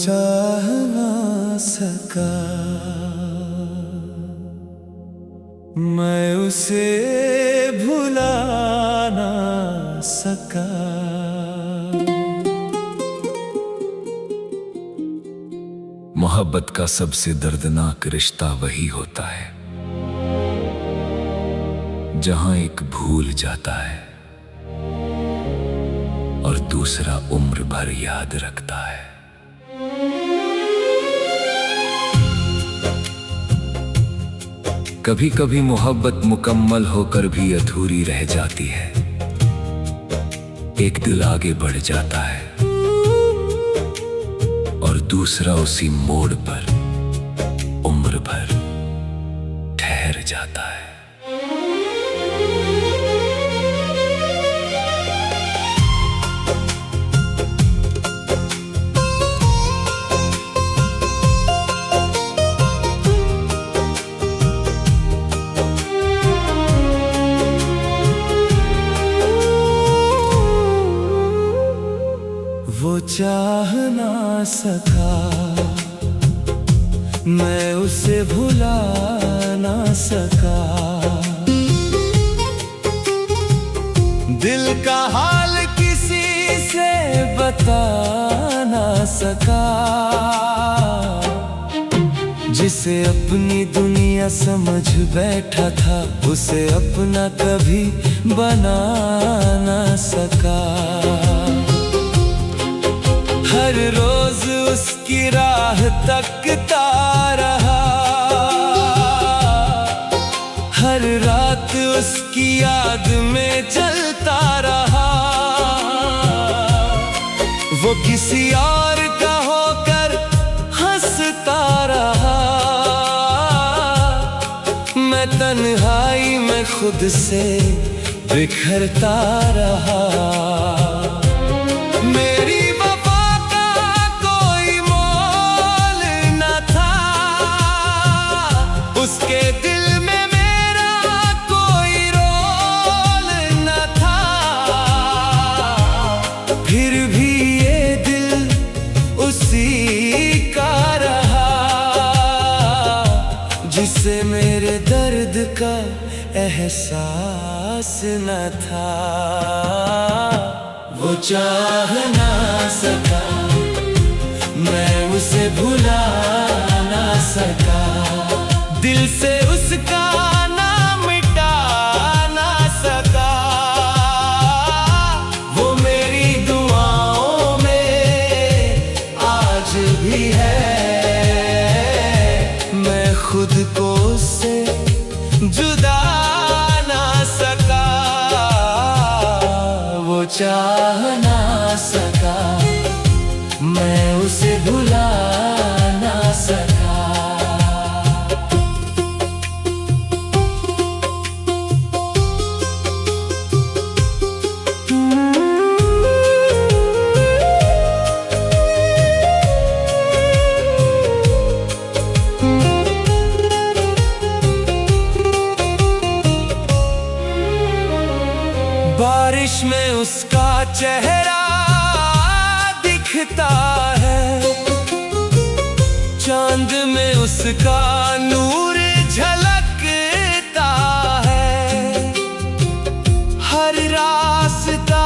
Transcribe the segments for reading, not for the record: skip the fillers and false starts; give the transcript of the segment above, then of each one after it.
चाह ना सका, मैं उसे भुला ना सका। मोहब्बत का सबसे दर्दनाक रिश्ता वही होता है जहां एक भूल जाता है और दूसरा उम्र भर याद रखता है। कभी कभी मोहब्बत मुकम्मल होकर भी अधूरी रह जाती है। एक दिल आगे बढ़ जाता है और दूसरा उसी मोड़ पर उम्र भर ठहर जाता है। वो चाह ना सका, मैं उसे भुला ना सका। दिल का हाल किसी से बता ना सका, जिसे अपनी दुनिया समझ बैठा था उसे अपना कभी बना ना सका। हर रोज उसकी राह तकता रहा, हर रात उसकी याद में जलता रहा। वो किसी और का होकर हंसता रहा, मैं तन्हाई में खुद से बिखरता रहा। उसके दिल में मेरा कोई रोल न था, फिर भी ये दिल उसी का रहा, जिसे मेरे दर्द का एहसास न था। वो चाह ना सका, मैं उसे भुला ना सका। दिल से उसका नाम मिटा ना सका, वो मेरी दुआओं में आज भी है। मैं खुद को उससे जुदा ना सका, वो चाह ना सका, मैं उसे भुला ना सका। बारिश में उसका चेहरा दिखता है, चांद में उसका नूर झलकता है। हर रास्ता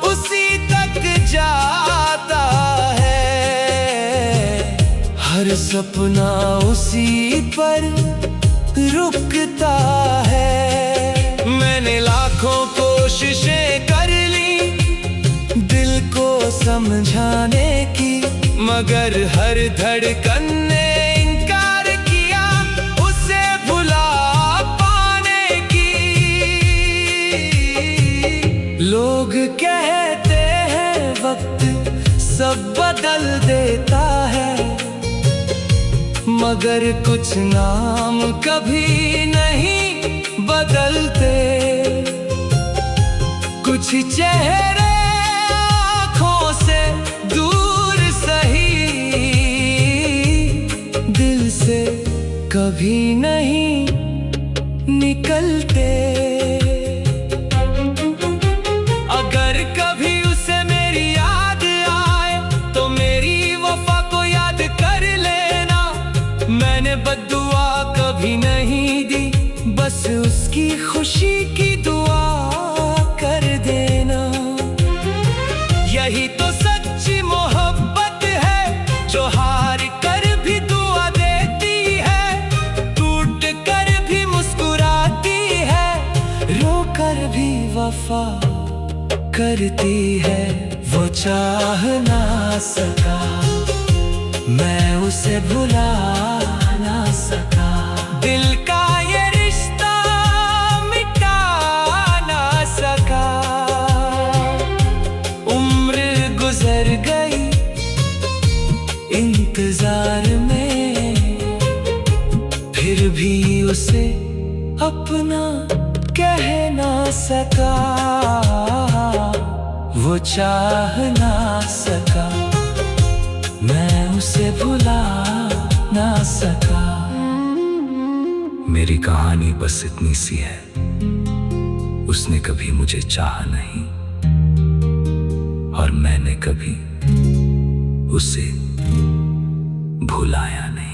उसी तक जाता है, हर सपना उसी पर रुकता है। मैंने लाखों कोशिशें कर ली दिल को समझाने की, मगर हर धड़कन ने इनकार किया उसे भुला पाने की। लोग कहते हैं वक्त सब बदल देता है, मगर कुछ नाम कभी नहीं बदलते। कुछ चेहरे आँखों से दूर सही, दिल से कभी नहीं निकलते। अगर कभी उसे मेरी याद आए तो मेरी वफा को याद भी वफा करती है, वो चाह ना सका, मैं उसे भुला ना सका। दिल का ये रिश्ता मिटा ना सका, उम्र गुजर गई इंतजार में, फिर भी उसे अपना कह ना सका, वो चाह ना सका, मैं उसे भुला ना सका। मेरी कहानी बस इतनी सी है, उसने कभी मुझे चाहा नहीं और मैंने कभी उसे भुलाया नहीं।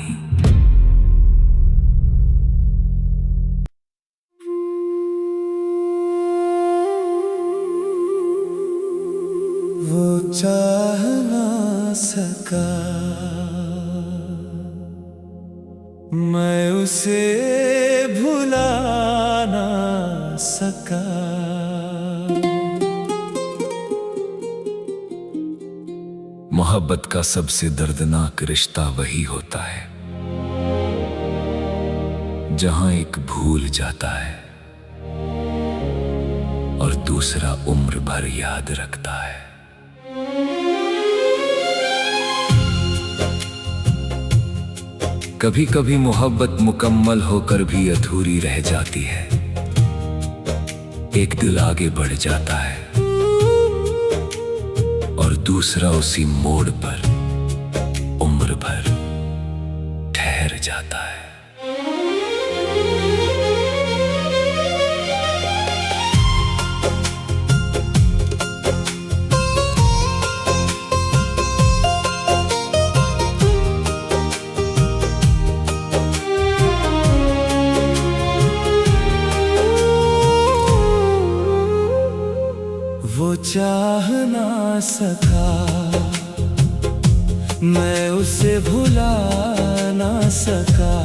वो चाह ना सका, मैं उसे भुला ना सका। मोहब्बत का सबसे दर्दनाक रिश्ता वही होता है जहां एक भूल जाता है और दूसरा उम्र भर याद रखता है। कभी कभी मोहब्बत मुकम्मल होकर भी अधूरी रह जाती है, एक दिल आगे बढ़ जाता है और दूसरा उसी मोड़ पर उम्र भर ठहर जाता है। वो चाह ना सका, मैं उसे भुला ना सका।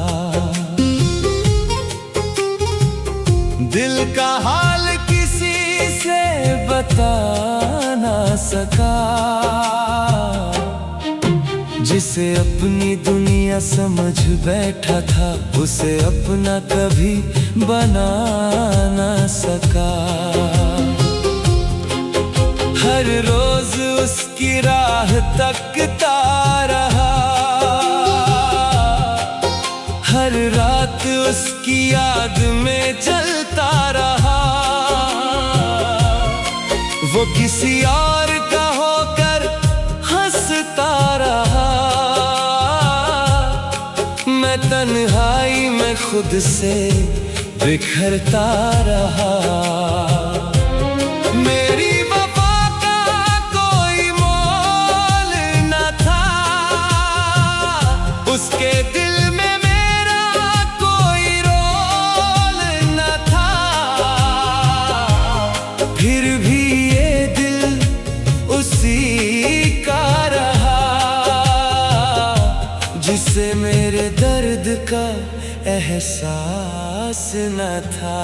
दिल का हाल किसी से बता ना सका, जिसे अपनी दुनिया समझ बैठा था उसे अपना कभी बना ना सका। हर रोज उसकी राह तकता रहा, हर रात उसकी याद में जलता रहा। वो किसी और का होकर हंसता रहा, मैं तन्हाई में खुद से बिखरता रहा। मेरी उसके दिल में मेरा कोई रोल न था, फिर भी ये दिल उसी का रहा, जिसे मेरे दर्द का एहसास न था।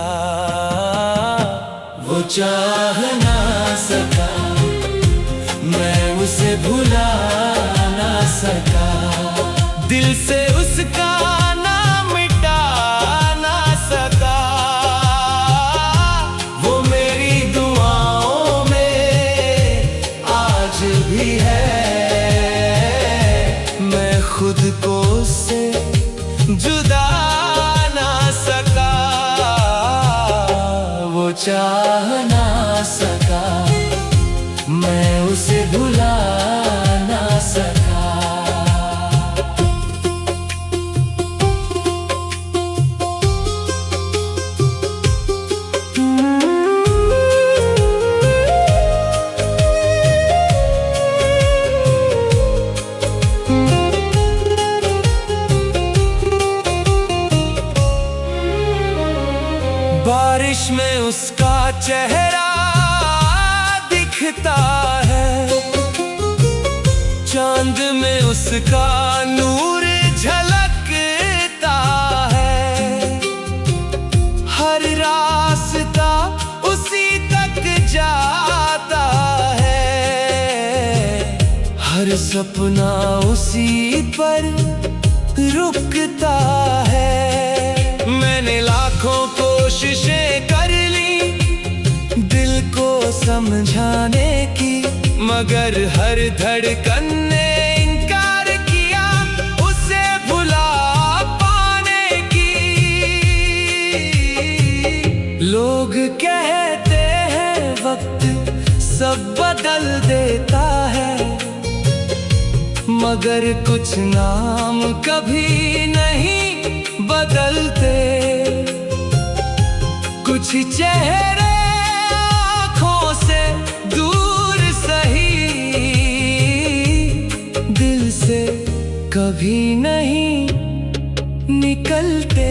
वो चाह ना सका, मैं उसे भुला ना सका। दिल से उसका नाम मिटा ना सका, वो मेरी दुआओं में आज भी है। मैं खुद को उससे जुदा ना सका, वो चाह ना सका, मैं उसे भुला ना सका। बारिश में उसका चेहरा दिखता है, चांद में उसका नूर झलकता है। हर रास्ता उसी हर सपना उसी पर रुकता है। मैंने लाखों कोशिशें कर ली दिल को समझाने की, मगर हर धड़कन ने इनकार किया उसे भुला पाने की। लोग कहते हैं वक्त सब बदल देता है, मगर कुछ नाम कभी नहीं बदलते। कुछ चेहरे आँखों से दूर सही, दिल से कभी नहीं निकलते।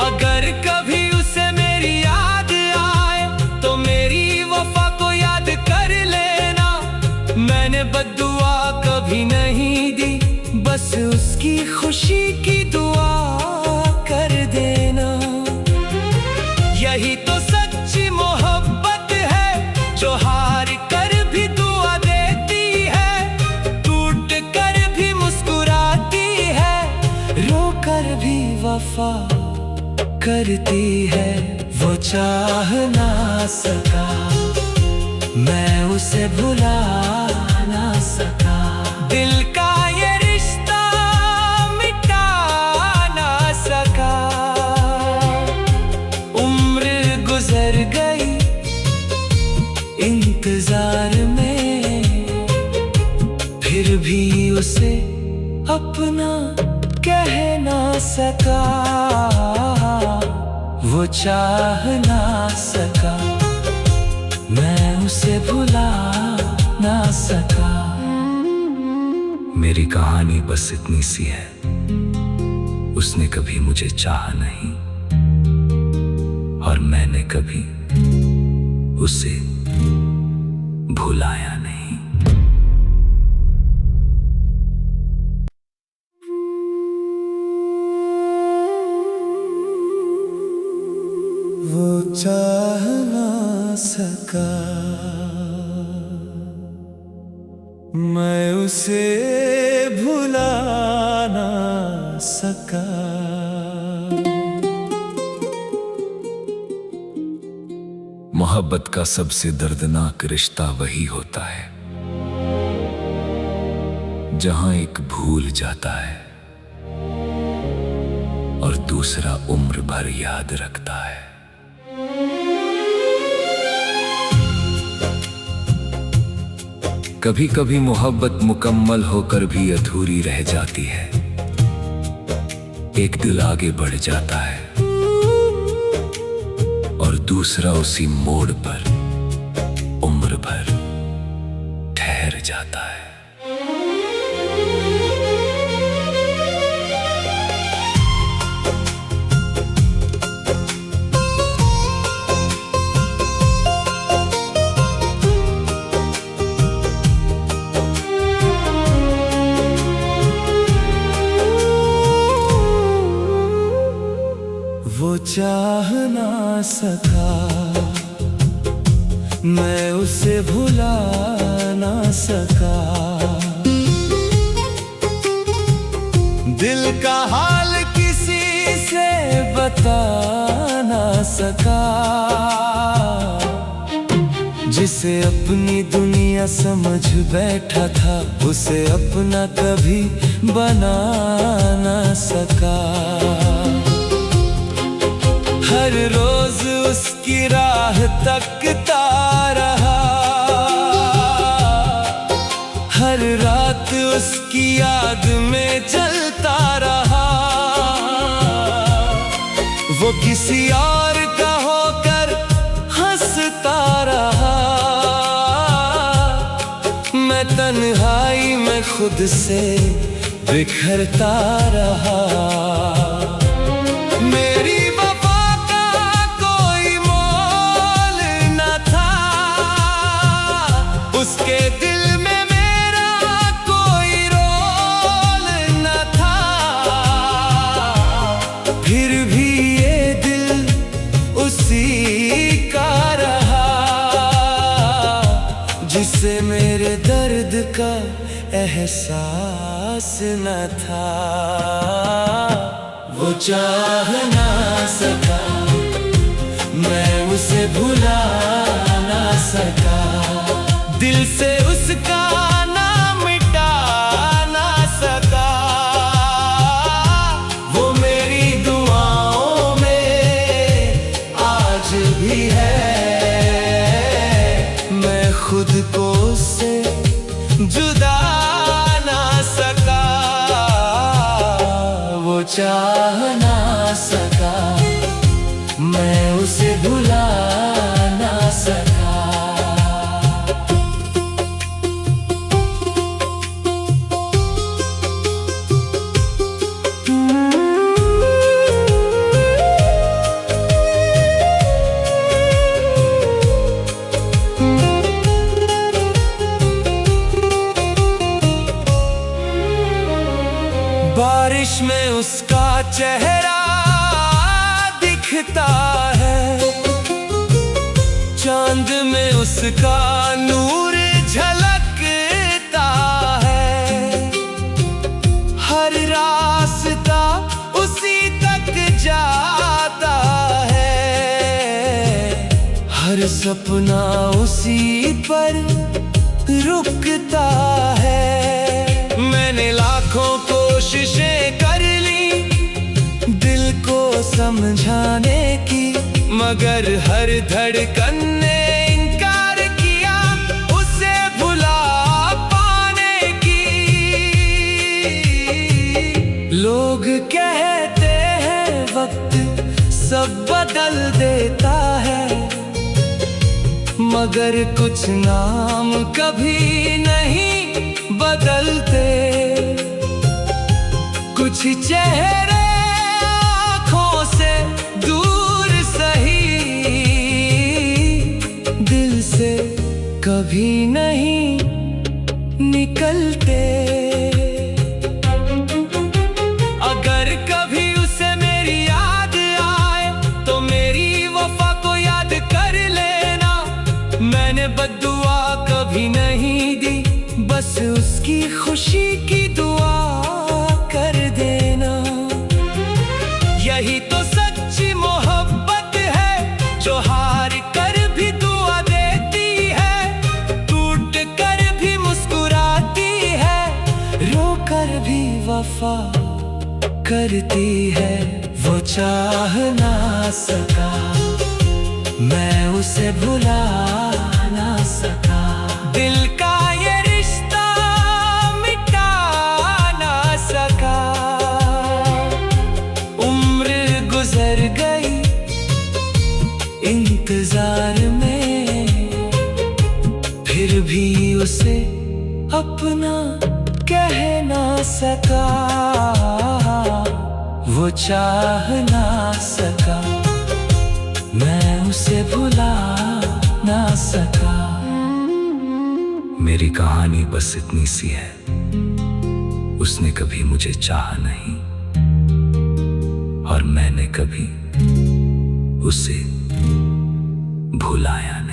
अगर कभी उसे मेरी याद आए तो मेरी वफा को याद कर लेना। मैंने बद्दुआ कभी नहीं दी, बस उसकी खुशी की दुआ कर देना। यही तो सच्ची मोहब्बत है जो हार कर भी दुआ देती है, टूट कर भी मुस्कुराती है, रो कर भी वफा करती है। वो चाह ना सका, मैं उसे भुला ना सका, दिल का ये रिश्ता मिटा ना सका। उम्र गुजर गई इंतजार में, फिर भी उसे अपना कह ना सका। वो चाह ना सका, मैं उसे भुला ना सका। मेरी कहानी बस इतनी सी है, उसने कभी मुझे चाहा नहीं और मैंने कभी उसे भुलाया नहीं। वो चाह ना सका, मैं उसे भुला ना सका। मोहब्बत का सबसे दर्दनाक रिश्ता वही होता है जहां एक भूल जाता है और दूसरा उम्र भर याद रखता है। कभी कभी मोहब्बत मुकम्मल होकर भी अधूरी रह जाती है। एक दिल आगे बढ़ जाता है और दूसरा उसी मोड़ पर उम्र भर ठहर जाता है। वो चाह ना सका, मैं उसे भुला ना सका, दिल का हाल किसी से बता ना सका, जिसे अपनी दुनिया समझ बैठा था उसे अपना कभी बना ना सका। हर रोज उसकी राह तकता रहा, हर रात उसकी याद में जलता रहा। वो किसी और का होकर हंसता रहा, मैं तन्हाई में खुद से बिखरता रहा। मेरी उसके दिल में मेरा कोई रोल न था, फिर भी ये दिल उसी का रहा जिसे का एहसास न था। वो चाह ना सका, मैं उसे भुला ना सका। दिल से उसका नाम मिटा ना सका। वो मेरी दुआओं में आज भी है। मैं खुद को उससे जुदा ना सका। वो चाह ना सका, मैं उसे भुला ना सका। बारिश में उसका चेहरा दिखता है, चांद में उसका नूर झलकता है। हर रास्ता उसी तक जाता है, हर सपना उसी पर रुकता है। मैंने लाखों कोशिशें कर ली दिल को समझाने की, मगर हर धड़कन ने इनकार किया उसे भुला पाने की। लोग कहते हैं वक्त सब बदल देता है, मगर कुछ नाम कभी नहीं बदलते। कुछ चेहरे आँखों से दूर सही, दिल से कभी नहीं निकलते। अगर कभी उसे मेरी याद आए तो मेरी वफा को याद कर लेना। मैंने बद्दुआ कभी नहीं दी, बस उसकी खुशी की दुआ कर देना। यही तो सच्ची मोहब्बत है, जो हार कर भी दुआ देती है, टूट कर भी मुस्कुराती है, रो कर भी वफा करती है। वो चाह ना सका, मैं उसे भुला ना सका। दिल का ये रिश्ता मिटा ना सका। उम्र गुजर गई इंतजार में, फिर भी उसे अपना कह ना सका। वो चाह ना सका, मैं उसे भुला ना सका। मेरी कहानी बस इतनी सी है, उसने कभी मुझे चाहा नहीं और मैंने कभी उसे भुलाया नहीं।